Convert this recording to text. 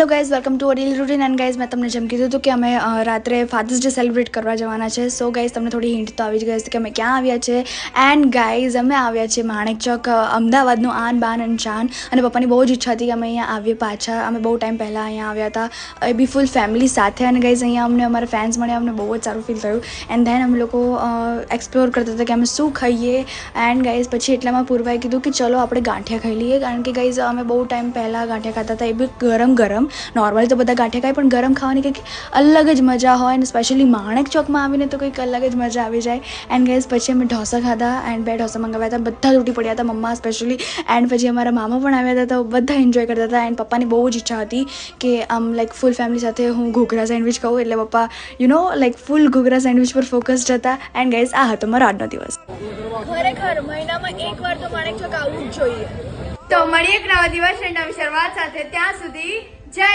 Hello guys, welcome to daily routine. And guys, મેં તમને જેમ કીધું હતું કે અમે રાત્રે ફાધર્સ ડે સેલિબ્રેટ કરવા જવાના છે. સો ગાઈઝ, તમને થોડી હિન્ટ તો આવી જ ગઈ હશે કે અમે ક્યાં આવ્યા છે. એન્ડ ગાઈઝ, અમે આવ્યા છીએ માણેક ચોક, અમદાવાદનું આન બાન અને શાન. અને પપ્પાની બહુ જ ઈચ્છા હતી કે અમે અહીંયા આવીએ પાછા. અમે બહુ ટાઈમ પહેલાં અહીંયા આવ્યા હતા, એ બી ફૂલ ફેમિલી સાથે. અને ગાઈઝ, અહીંયા અમને અમારા ફેન્સ મળ્યા, અમને બહુ જ સારું ફીલ થયું. એન્ડ ધેન અમે લોકો એક્સપ્લોર કરતા હતા કે અમે શું ખાઈએ. એન્ડ ગાઈઝ, પછી એટલામાં પૂર્વાએ કીધું કે ચલો આપણે ગાંઠિયા ખાઈ લઈએ, કારણ કે ગાઈઝ અમે બહુ ટાઈમ પહેલાં ગાંઠિયા ખાતા હતા, એ બી ગરમ ગરમ. નોર્મલી તો બધા ગાંઠિયા ખાય, પણ ગરમ ખાવાની કંઈક અલગ જ મજા હોય. અને સ્પેશિયલી માણેક ચોકમાં આવીને તો કંઈક અલગ જ મજા આવી જાય. એન્ડ ગાઈઝ, પછી અમે ઢોસા ખાધા એન્ડ 2 ઢોસા મંગાવ્યા હતા. બધા તૂટી પડ્યા હતા, મમ્મા સ્પેશિયલી. એન્ડ પછી અમારા મામા પણ આવ્યા હતા, તો બધા એન્જોય કરતા હતા. એન્ડ પપ્પાની બહુ જ ઈચ્છા હતી કે આમ લાઈક ફૂલ ફેમિલી સાથે હું ઘૂઘરા સેન્ડવિચ ખાઉં. એટલે પપ્પા લાઈક ફૂલ ઘૂઘરા સેન્ડવિચ પર ફોકસ્ડ હતા. એન્ડ ગાઈઝ, આ હતો મારો આજનો દિવસ. ખરેખર મહિનામાં એકવાર તો માણેક ચોક આવવું જ જોઈએ. તો મળીએ એક નવા દિવસ અને નવી શરૂઆત સાથે. ત્યાં સુધી જય